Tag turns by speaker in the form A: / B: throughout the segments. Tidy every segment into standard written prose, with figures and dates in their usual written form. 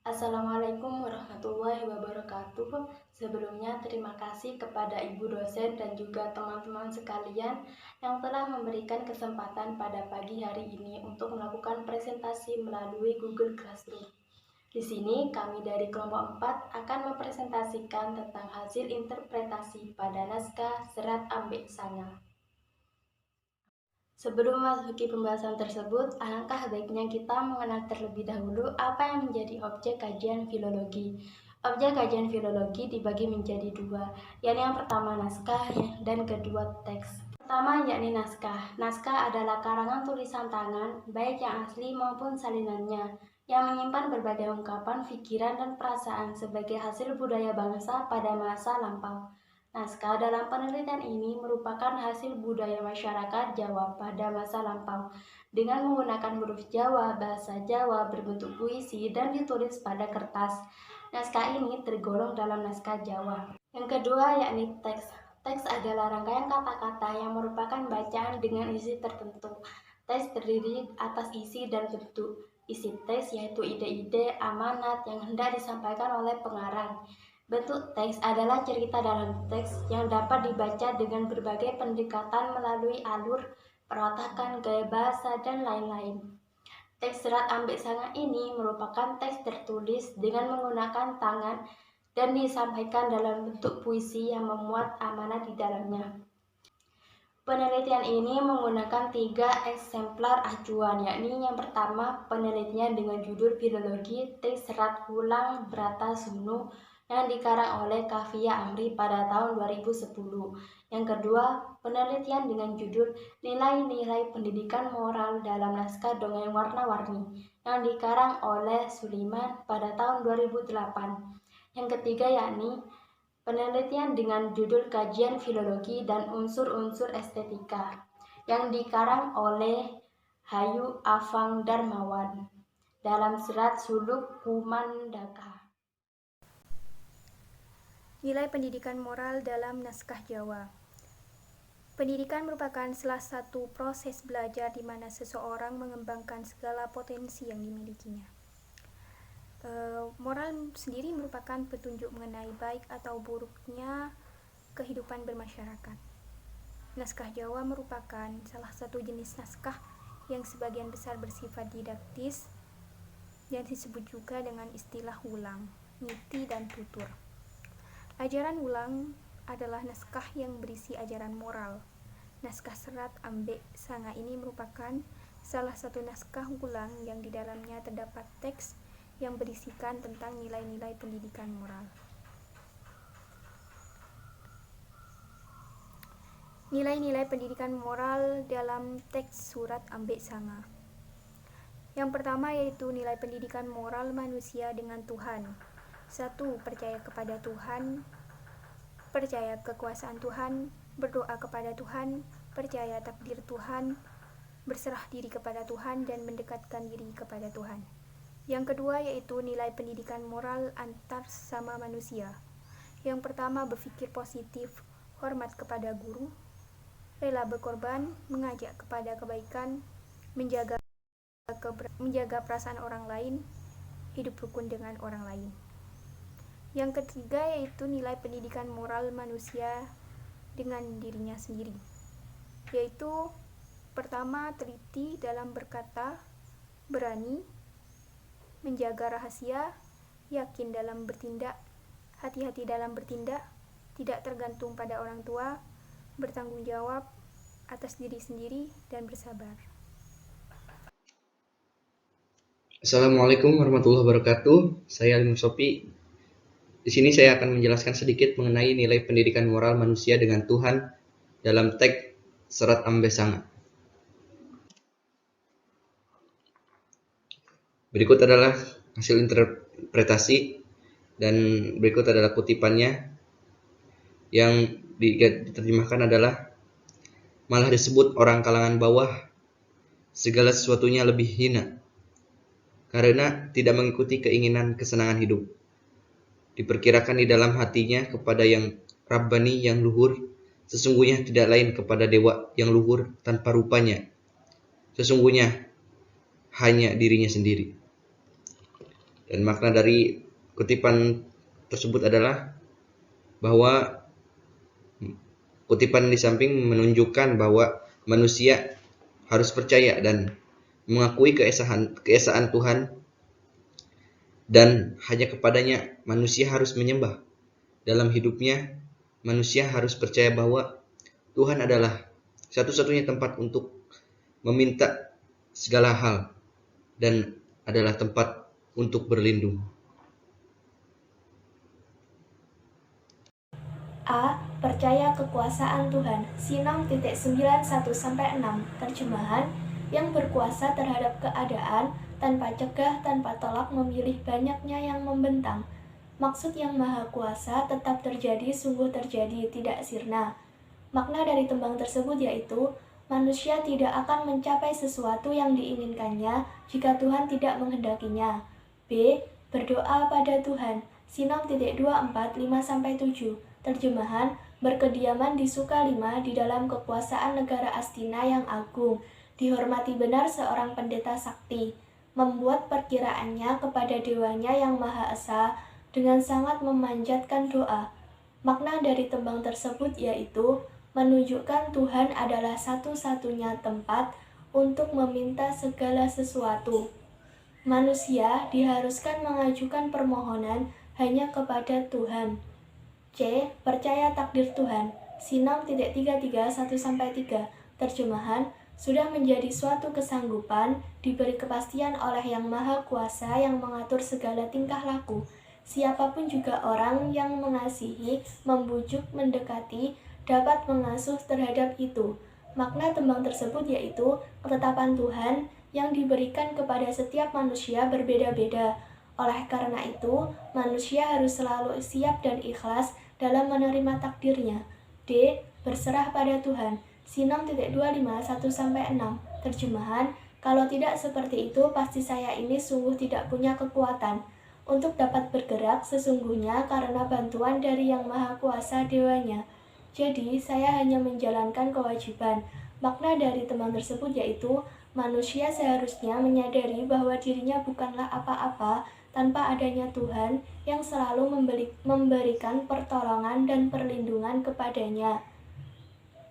A: Assalamualaikum warahmatullahi wabarakatuh. Sebelumnya terima kasih kepada Ibu dosen dan juga teman-teman sekalian yang telah memberikan kesempatan pada pagi hari ini untuk melakukan presentasi melalui Google Classroom. Di sini kami dari kelompok 4 akan mempresentasikan tentang hasil interpretasi pada naskah Serat Ambek Sanga. Sebelum memasuki pembahasan tersebut, alangkah baiknya kita mengenal terlebih dahulu apa yang menjadi objek kajian filologi. Objek kajian filologi dibagi menjadi dua, yakni yang pertama naskah dan kedua teks. Pertama yakni naskah. Naskah adalah karangan tulisan tangan, baik yang asli maupun salinannya, yang menyimpan berbagai ungkapan, pikiran, dan perasaan sebagai hasil budaya bangsa pada masa lampau. Naskah dalam penelitian ini merupakan hasil budaya masyarakat Jawa pada masa lampau dengan menggunakan huruf Jawa, bahasa Jawa berbentuk puisi dan ditulis pada kertas. Naskah ini tergolong dalam naskah Jawa. Yang kedua yakni teks. Teks adalah rangkaian kata-kata yang merupakan bacaan dengan isi tertentu. Teks terdiri atas isi dan bentuk. Isi teks yaitu ide-ide, amanat yang hendak disampaikan oleh pengarang. Bentuk teks adalah cerita dalam teks yang dapat dibaca dengan berbagai pendekatan melalui alur, perwatakan, gaya bahasa, dan lain-lain. Teks Serat Ambek Sanga ini merupakan teks tertulis dengan menggunakan tangan dan disampaikan dalam bentuk puisi yang memuat amanat di dalamnya. Penelitian ini menggunakan 3 eksemplar acuan, yakni yang pertama penelitian dengan judul Filologi Teks Serat Wulang Bratasunu yang dikarang oleh Kavia Amri pada tahun 2010. Yang kedua, penelitian dengan judul Nilai-nilai pendidikan moral dalam naskah dongeng warna-warni yang dikarang oleh Suliman pada tahun 2008. Yang ketiga yakni penelitian dengan judul Kajian Filologi dan Unsur-unsur Estetika yang dikarang oleh Hayu Afang Darmawan dalam serat Suluk Kumandaka.
B: Nilai pendidikan moral dalam naskah Jawa. Pendidikan merupakan salah satu proses belajar di mana seseorang mengembangkan segala potensi yang dimilikinya. Moral sendiri merupakan petunjuk mengenai baik atau buruknya kehidupan bermasyarakat. Naskah Jawa merupakan salah satu jenis naskah yang sebagian besar bersifat didaktis yang disebut juga dengan istilah wulang, ngiti, dan tutur. Ajaran wulang adalah naskah yang berisi ajaran moral. Naskah Serat Ambek Sanga ini merupakan salah satu naskah wulang yang di dalamnya terdapat teks yang berisikan tentang nilai-nilai pendidikan moral. Nilai-nilai pendidikan moral dalam teks Surat Ambek Sanga. Yang pertama yaitu nilai pendidikan moral manusia dengan Tuhan. 1. Percaya kepada Tuhan, percaya kekuasaan Tuhan, berdoa kepada Tuhan, percaya takdir Tuhan, berserah diri kepada Tuhan, dan mendekatkan diri kepada Tuhan. Yang kedua yaitu nilai pendidikan moral antar sesama manusia. Yang pertama berpikir positif, hormat kepada guru, rela berkorban, mengajak kepada kebaikan, menjaga perasaan orang lain, hidup rukun dengan orang lain. Yang ketiga yaitu nilai pendidikan moral manusia dengan dirinya sendiri, yaitu pertama teliti dalam berkata, berani, menjaga rahasia, yakin dalam bertindak, hati-hati dalam bertindak, tidak tergantung pada orang tua, bertanggung jawab atas diri sendiri, dan bersabar.
C: Assalamualaikum warahmatullahi wabarakatuh. Saya Ali Musofi. Di sini saya akan menjelaskan sedikit mengenai nilai pendidikan moral manusia dengan Tuhan dalam teks Serat Ambek Sanga. Berikut adalah hasil interpretasi dan berikut adalah kutipannya. Yang diterjemahkan adalah, malah disebut orang kalangan bawah, segala sesuatunya lebih hina karena tidak mengikuti keinginan kesenangan hidup. Diperkirakan di dalam hatinya kepada yang Rabbani yang luhur, sesungguhnya tidak lain kepada dewa yang luhur tanpa rupanya, sesungguhnya hanya dirinya sendiri. Dan makna dari kutipan tersebut adalah bahwa kutipan di samping menunjukkan bahwa manusia harus percaya dan mengakui keesaan Tuhan, dan hanya kepadanya manusia harus menyembah. Dalam hidupnya, manusia harus percaya bahwa Tuhan adalah satu-satunya tempat untuk meminta segala hal dan adalah tempat untuk berlindung.
A: A. Percaya kekuasaan Tuhan. Sinam 91-6. Terjemahan: yang berkuasa terhadap keadaan, tanpa cegah, tanpa tolak memilih banyaknya yang membentang. Maksud yang maha kuasa tetap terjadi, sungguh terjadi, tidak sirna. Makna dari tembang tersebut yaitu, manusia tidak akan mencapai sesuatu yang diinginkannya jika Tuhan tidak menghendakinya. B. Berdoa pada Tuhan. Sinam 24:5-7. Terjemahan: berkediaman di Sukalima di dalam kekuasaan negara Astina yang agung, dihormati benar seorang pendeta sakti, membuat perkiraannya kepada dewanya yang Maha Esa dengan sangat memanjatkan doa. Makna dari tembang tersebut yaitu menunjukkan Tuhan adalah satu-satunya tempat untuk meminta segala sesuatu. Manusia diharuskan mengajukan permohonan hanya kepada Tuhan. C. Percaya takdir Tuhan. Sinam 33:1-3. Terjemahan: sudah menjadi suatu kesanggupan, diberi kepastian oleh Yang Maha Kuasa yang mengatur segala tingkah laku. Siapapun juga orang yang mengasihi, membujuk, mendekati, dapat mengasuh terhadap itu. Makna tembang tersebut yaitu ketetapan Tuhan yang diberikan kepada setiap manusia berbeda-beda. Oleh karena itu, manusia harus selalu siap dan ikhlas dalam menerima takdirnya. D. Berserah pada Tuhan. Sinam 25:1-6. Terjemahan: kalau tidak seperti itu, pasti saya ini sungguh tidak punya kekuatan untuk dapat bergerak sesungguhnya karena bantuan dari Yang Maha Kuasa dewanya. Jadi, saya hanya menjalankan kewajiban. Makna dari tembang tersebut yaitu, manusia seharusnya menyadari bahwa dirinya bukanlah apa-apa tanpa adanya Tuhan yang selalu memberikan pertolongan dan perlindungan kepadanya.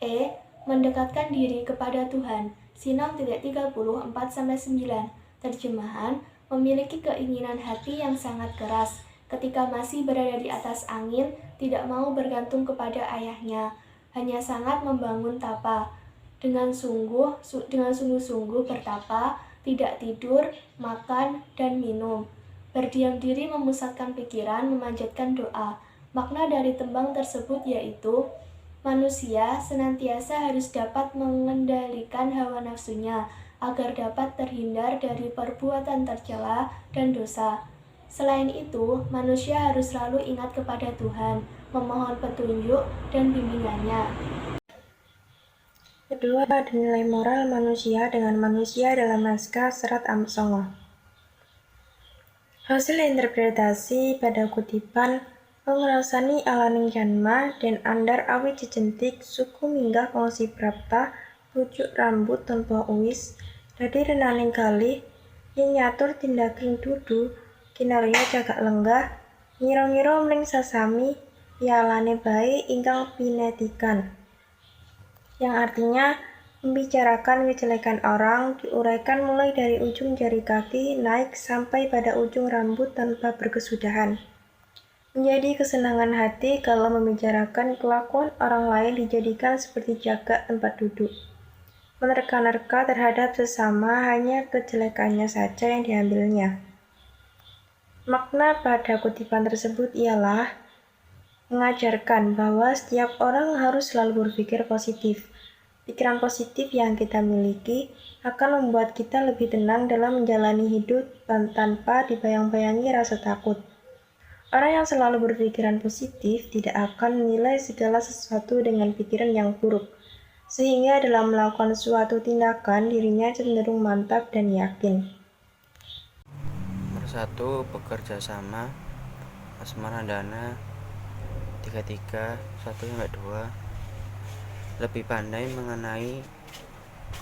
A: E. Mendekatkan diri kepada Tuhan. Sinam 34-9. Terjemahan: memiliki keinginan hati yang sangat keras. Ketika masih berada di atas angin, tidak mau bergantung kepada ayahnya, hanya sangat membangun tapa. Dengan sungguh-sungguh bertapa, tidak tidur, makan, dan minum. Berdiam diri, memusatkan pikiran, memanjatkan doa. Makna dari tembang tersebut yaitu, manusia senantiasa harus dapat mengendalikan hawa nafsunya agar dapat terhindar dari perbuatan tercela dan dosa. Selain itu, manusia harus selalu ingat kepada Tuhan, memohon petunjuk dan bimbingannya.
D: Kedua, ada nilai moral manusia dengan manusia dalam naskah Serat Ambek Sanga. Hasil interpretasi pada kutipan pengrasani alaning janma dan andar awi jejentik suku minggah kongsi prapta pucuk rambut tanpa uis dadi renaning kalih yen nyatur tindaking dudu kinarya cagak lenggah ngira-ngira mling sasami pialane bae ingkang pinetikan, yang artinya membicarakan kejelekan orang diuraikan mulai dari ujung jari kaki naik sampai pada ujung rambut tanpa berkesudahan. Menjadi kesenangan hati kalau membicarakan kelakuan orang lain dijadikan seperti jagat tempat duduk. Menerka-nerka terhadap sesama hanya kejelekannya saja yang diambilnya. Makna pada kutipan tersebut ialah mengajarkan bahwa setiap orang harus selalu berpikir positif. Pikiran positif yang kita miliki akan membuat kita lebih tenang dalam menjalani hidup tanpa dibayang-bayangi rasa takut. Orang yang selalu berpikiran positif tidak akan menilai segala sesuatu dengan pikiran yang buruk, sehingga dalam melakukan suatu tindakan dirinya cenderung mantap dan yakin.
E: Nomor 1, bekerja sama. Asmarandana 33:1-2. Lebih pandai mengenai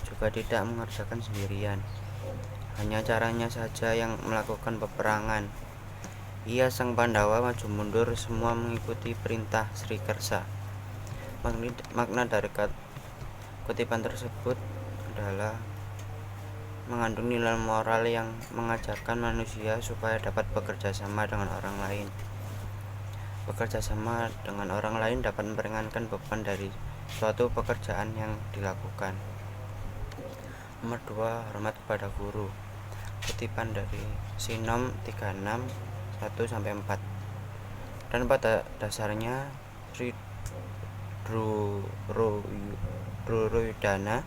E: juga tidak mengerjakan sendirian. hanya caranya saja yang melakukan peperangan. Ia sang Pandawa maju mundur, semua mengikuti perintah Sri Kersa. Makna dari kutipan tersebut adalah mengandung nilai moral yang mengajarkan manusia supaya dapat bekerja sama dengan orang lain. Bekerja sama dengan orang lain dapat meringankan beban dari suatu pekerjaan yang dilakukan. Nomor 2, hormat kepada guru. Kutipan dari Sinom 36 1-4. Dan pada dasarnya Sri Duryodhana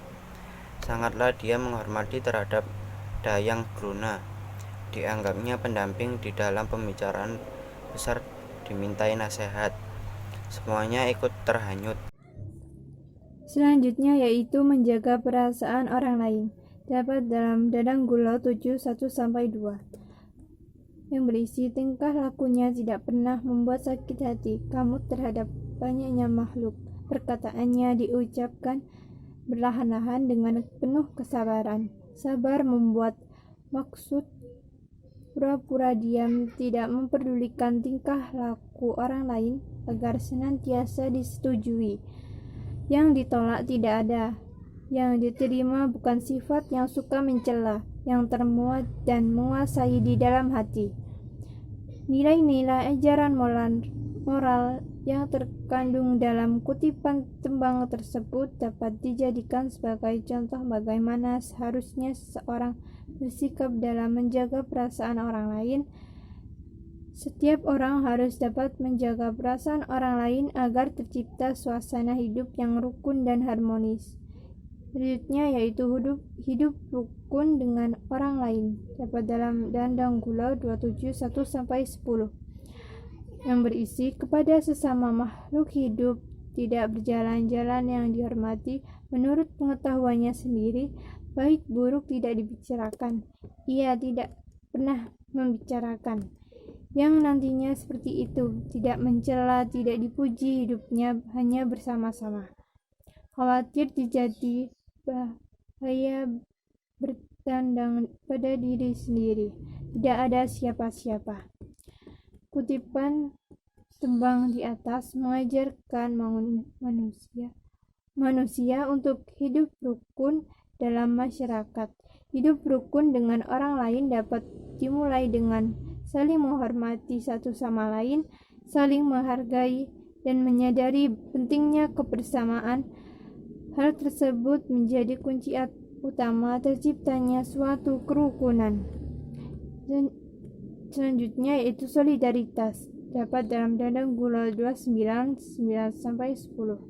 E: sangatlah dia menghormati terhadap Dayang Drona. Dianggapnya pendamping di dalam pembicaraan besar, dimintai nasihat. Semuanya ikut terhanyut.
B: Selanjutnya yaitu menjaga perasaan orang lain. Dapat dalam Dadang Gula 7 1-2 yang berisi tingkah lakunya tidak pernah membuat sakit hati kamu terhadap banyaknya makhluk. Perkataannya diucapkan berlahan-lahan dengan penuh kesabaran. Sabar membuat maksud pura-pura diam, tidak memperdulikan tingkah laku orang lain agar senantiasa disetujui. Yang ditolak tidak ada, yang diterima bukan sifat yang suka mencela, yang termuat dan menguasai di dalam hati. Nilai-nilai ajaran moral yang terkandung dalam kutipan tembang tersebut dapat dijadikan sebagai contoh bagaimana seharusnya seseorang bersikap dalam menjaga perasaan orang lain. Setiap orang harus dapat menjaga perasaan orang lain agar tercipta suasana hidup yang rukun dan harmonis. Berikutnya yaitu hidup rukun dengan orang lain. Dapat dalam Dadang Gula 27 1-10 yang berisi kepada sesama makhluk hidup tidak berjalan-jalan yang dihormati menurut pengetahuannya sendiri, baik buruk tidak dibicarakan. Ia tidak pernah membicarakan yang nantinya seperti itu, tidak mencela, tidak dipuji, hidupnya hanya bersama-sama. Khawatir terjadi bahaya bertandang pada diri sendiri, tidak ada siapa-siapa. Kutipan tembang di atas mengajarkan manusia untuk hidup rukun dalam masyarakat. Hidup rukun dengan orang lain dapat dimulai dengan saling menghormati satu sama lain, saling menghargai, dan menyadari pentingnya kebersamaan. Hal tersebut menjadi kunci utama terciptanya suatu kerukunan. Dan selanjutnya yaitu solidaritas. Dapat dalam Dadang Gula 29 9-10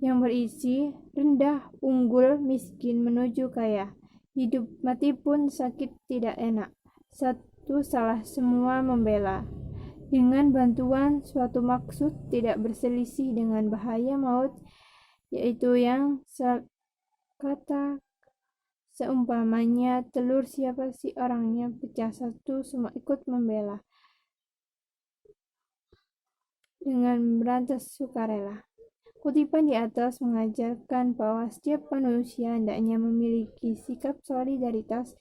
B: yang berisi rendah, unggul, miskin menuju kaya. Hidup mati pun sakit tidak enak. Satu salah semua membela. Dengan bantuan suatu maksud tidak berselisih dengan bahaya maut, yaitu yang kata seumpamanya telur siapa sih orangnya pecah satu, semua ikut membela dengan berantas sukarela. Kutipan di atas mengajarkan bahwa setiap manusia hendaknya memiliki sikap solidaritas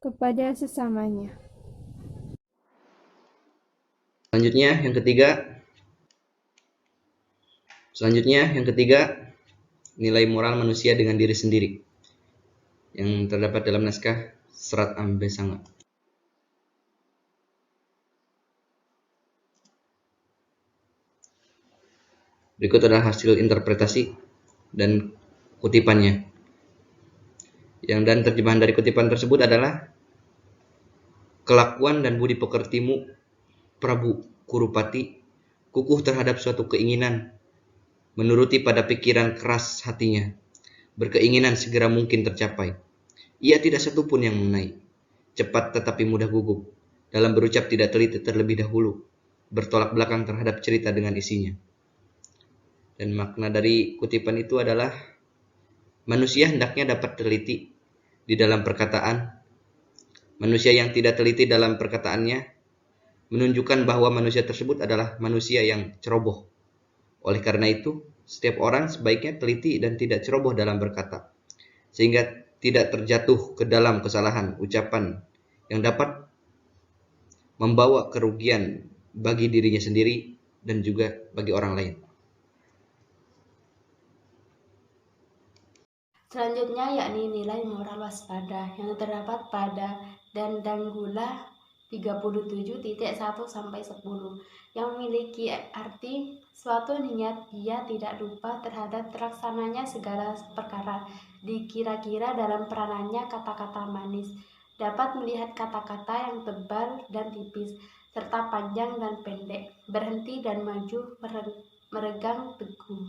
B: kepada sesamanya.
C: Selanjutnya yang ketiga, nilai moral manusia dengan diri sendiri yang terdapat dalam naskah Serat Ambesanga. Berikut adalah hasil interpretasi dan kutipannya. Dan terjemahan dari kutipan tersebut adalah: kelakuan dan budi pekertimu Prabu Kurupati kukuh terhadap suatu keinginan, menuruti pada pikiran keras hatinya, berkeinginan segera mungkin tercapai. Ia tidak satupun yang mengenai, cepat tetapi mudah gugup, dalam berucap tidak teliti terlebih dahulu, bertolak belakang terhadap cerita dengan isinya. Dan makna dari kutipan itu adalah manusia hendaknya dapat teliti di dalam perkataan. Manusia yang tidak teliti dalam perkataannya menunjukkan bahwa manusia tersebut adalah manusia yang ceroboh. Oleh karena itu, setiap orang sebaiknya teliti dan tidak ceroboh dalam berkata. sehingga tidak terjatuh ke dalam kesalahan ucapan yang dapat membawa kerugian bagi dirinya sendiri dan juga bagi orang lain.
A: Selanjutnya yakni nilai moral waspada yang terdapat pada Dandanggula 37.1-10 yang memiliki arti suatu niat ia tidak lupa terhadap terlaksananya segala perkara. Dikira-kira dalam peranannya kata-kata manis, dapat melihat kata-kata yang tebal dan tipis, serta panjang dan pendek, berhenti dan maju, meregang teguh.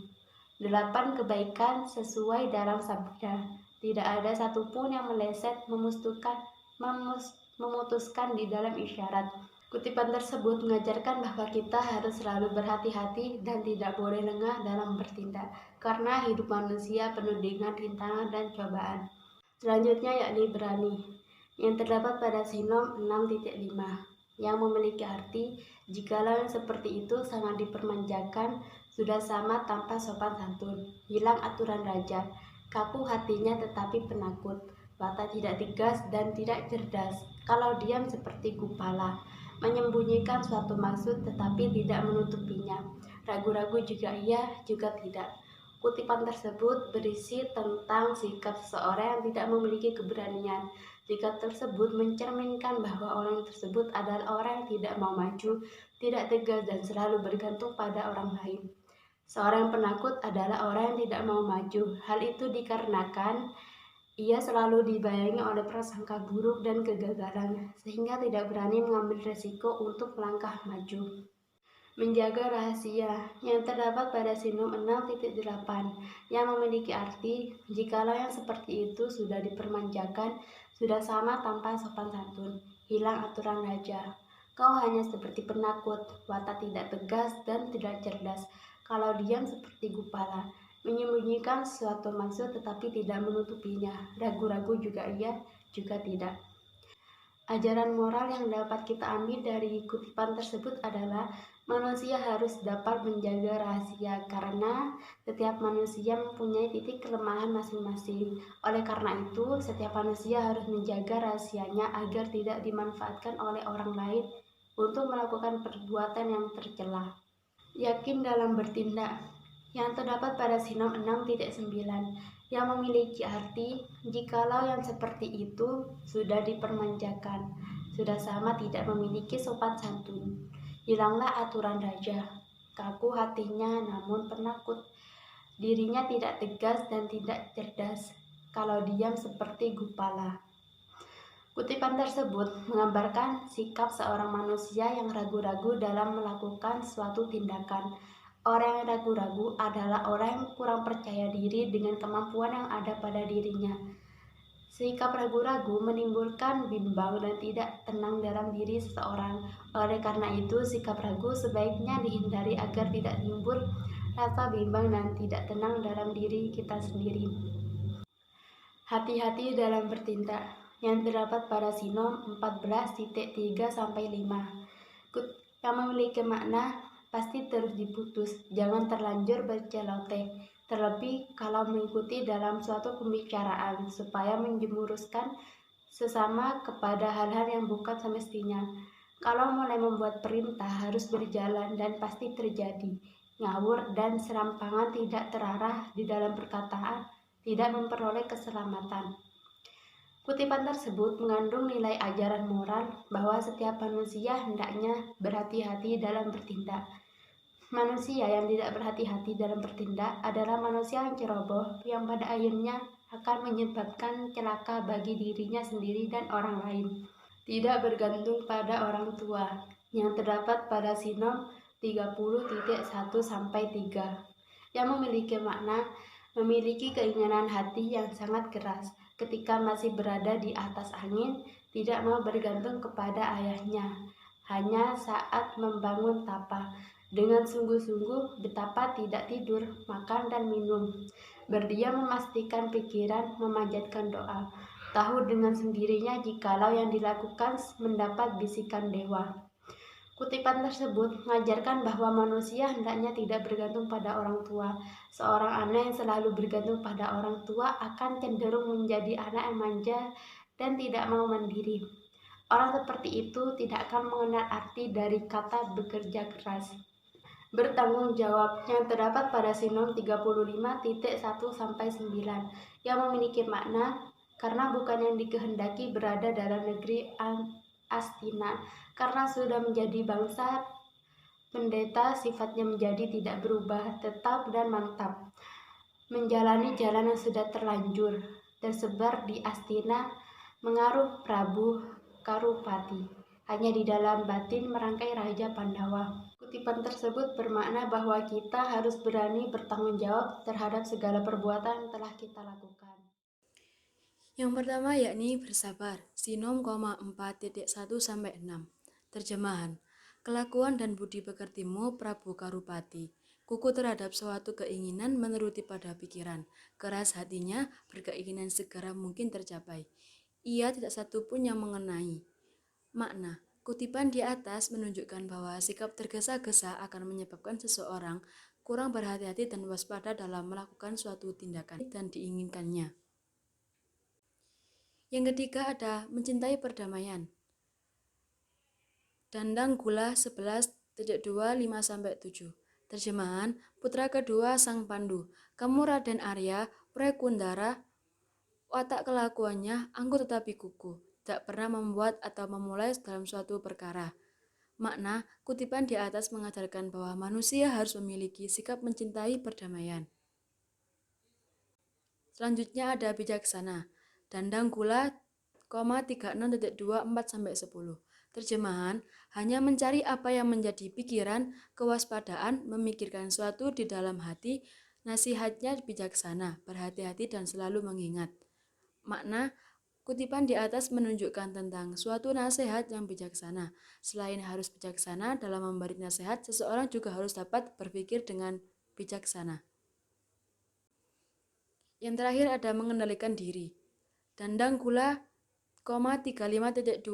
A: 8 kebaikan sesuai dalam sabda. Tidak ada satupun yang meleset, memutuskan di dalam isyarat. Kutipan tersebut mengajarkan bahwa kita harus selalu berhati-hati dan tidak boleh lengah dalam bertindak, karena hidup manusia penuh dengan rintangan dan cobaan. Selanjutnya yakni berani, yang terdapat pada Sinom 6.5, yang memiliki arti jikalau yang seperti itu sangat dipermanjakan, sudah sama tanpa sopan santun, hilang aturan raja, kaku hatinya tetapi penakut, watak tidak tegas dan tidak cerdas, kalau diam seperti gupala, menyembunyikan suatu maksud tetapi tidak menutupinya, ragu-ragu juga iya, juga tidak. Kutipan tersebut berisi tentang sikap seseorang yang tidak memiliki keberanian. Sikap tersebut mencerminkan bahwa orang tersebut adalah orang yang tidak mau maju, tidak tegas dan selalu bergantung pada orang lain. Seorang penakut adalah orang yang tidak mau maju. Hal itu dikarenakan ia selalu dibayangi oleh prasangka buruk dan kegagalan, sehingga tidak berani mengambil resiko untuk melangkah maju. Menjaga rahasia, yang terdapat pada Sinom 6.8, yang memiliki arti jikalau yang seperti itu sudah dipermanjakan, sudah sama tanpa sopan santun, hilang aturan raja. Kau hanya seperti penakut, watak tidak tegas dan tidak cerdas, kalau diam seperti gupala, menyembunyikan suatu maksud tetapi tidak menutupinya, ragu-ragu juga iya, juga tidak. Ajaran moral yang dapat kita ambil dari kutipan tersebut adalah manusia harus dapat menjaga rahasia karena setiap manusia mempunyai titik kelemahan masing-masing. Oleh karena itu, setiap manusia harus menjaga rahasianya agar tidak dimanfaatkan oleh orang lain untuk melakukan perbuatan yang tercela. Yakin dalam bertindak, yang terdapat pada Sinom 6.9, yang memiliki arti jikalau yang seperti itu sudah dipermanjakan, sudah sama tidak memiliki sopan santun, hilanglah aturan raja, kaku hatinya namun penakut, dirinya tidak tegas dan tidak cerdas, kalau diam seperti gupala. Kutipan tersebut menggambarkan sikap seorang manusia yang ragu-ragu dalam melakukan suatu tindakan. Orang yang ragu-ragu adalah orang yang kurang percaya diri dengan kemampuan yang ada pada dirinya. Sikap ragu-ragu menimbulkan bimbang dan tidak tenang dalam diri seseorang. Oleh karena itu, sikap ragu sebaiknya dihindari agar tidak timbul rasa bimbang dan tidak tenang dalam diri kita sendiri. Hati-hati dalam bertindak, yang terdapat pada Sinom 14.3-5, yang memiliki makna pasti terus diputus, jangan terlanjur berceloteh, terlebih kalau mengikuti dalam suatu pembicaraan, supaya menjemuruskan sesama kepada hal-hal yang bukan semestinya. Kalau mulai membuat perintah harus berjalan dan pasti terjadi, ngawur dan serampangan tidak terarah di dalam perkataan, tidak memperoleh keselamatan. Kutipan tersebut mengandung nilai ajaran moral bahwa setiap manusia hendaknya berhati-hati dalam bertindak. Manusia yang tidak berhati-hati dalam bertindak adalah manusia yang ceroboh, yang pada akhirnya akan menyebabkan celaka bagi dirinya sendiri dan orang lain. Tidak bergantung pada orang tua, yang terdapat pada Sinom 30.1-3, yang memiliki makna memiliki keinginan hati yang sangat keras ketika masih berada di atas angin, tidak mau bergantung kepada ayahnya, hanya saat membangun tapa, dengan sungguh-sungguh betapa tidak tidur, makan dan minum, berdiam memastikan pikiran, memanjatkan doa, tahu dengan sendirinya jikalau yang dilakukan mendapat bisikan dewa. Kutipan tersebut mengajarkan bahwa manusia hendaknya tidak bergantung pada orang tua. Seorang anak yang selalu bergantung pada orang tua akan cenderung menjadi anak yang manja dan tidak mau mandiri. Orang seperti itu tidak akan mengenal arti dari kata bekerja keras. Bertanggung jawab yang terdapat pada Sinom 35.1-9 yang memiliki makna karena bukan yang dikehendaki berada dalam negeri Astina, karena sudah menjadi bangsa pendeta sifatnya menjadi tidak berubah, tetap dan mantap. Menjalani jalan yang sudah terlanjur, tersebar di Astina, mengaruh Prabu Karupati, hanya di dalam batin merangkai Raja Pandawa. Kutipan tersebut bermakna bahwa kita harus berani bertanggung jawab terhadap segala perbuatan yang telah kita lakukan.
F: Yang pertama yakni bersabar, Sinom, 4.1-6. Terjemahan, kelakuan dan budi pekertimu Prabu Karupati. Kuku terhadap suatu keinginan menuruti pada pikiran, keras hatinya berkeinginan segera mungkin tercapai. Ia tidak satu pun yang mengenai. Makna, kutipan di atas menunjukkan bahwa sikap tergesa-gesa akan menyebabkan seseorang kurang berhati-hati dan waspada dalam melakukan suatu tindakan dan diinginkannya. Yang ketiga ada mencintai perdamaian. Dandang Gula 11.2-5-7. Terjemahan, putra kedua Sang Pandu, kamu Raden Arya, Prekundara, watak kelakuannya angkuh tetapi kukuh, tak pernah membuat atau memulai dalam suatu perkara. Makna, kutipan di atas mengajarkan bahwa manusia harus memiliki sikap mencintai perdamaian. Selanjutnya ada bijaksana. Dandang Gula, 36.24-10. Terjemahan, hanya mencari apa yang menjadi pikiran, kewaspadaan, memikirkan suatu di dalam hati, nasihatnya bijaksana, berhati-hati dan selalu mengingat. Makna, kutipan di atas menunjukkan tentang suatu nasihat yang bijaksana. Selain harus bijaksana dalam memberi nasihat, seseorang juga harus dapat berpikir dengan bijaksana. Yang terakhir ada mengendalikan diri. Dandang Gula, 35.27-10.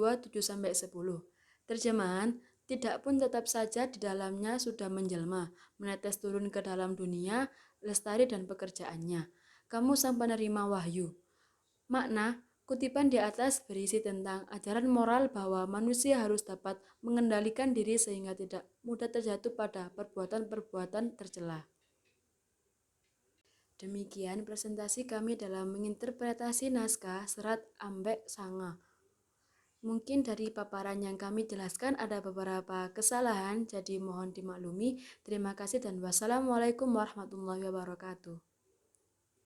F: Terjemahan, tidak pun tetap saja di dalamnya sudah menjelma, menetes turun ke dalam dunia, lestari dan pekerjaannya. Kamu sang penerima wahyu. Makna, kutipan di atas berisi tentang ajaran moral bahwa manusia harus dapat mengendalikan diri sehingga tidak mudah terjatuh pada perbuatan-perbuatan tercela. Demikian presentasi kami dalam menginterpretasi naskah Serat Ambek Sanga. Mungkin dari paparan yang kami jelaskan ada beberapa kesalahan, jadi mohon dimaklumi. Terima kasih dan wassalamualaikum warahmatullahi wabarakatuh.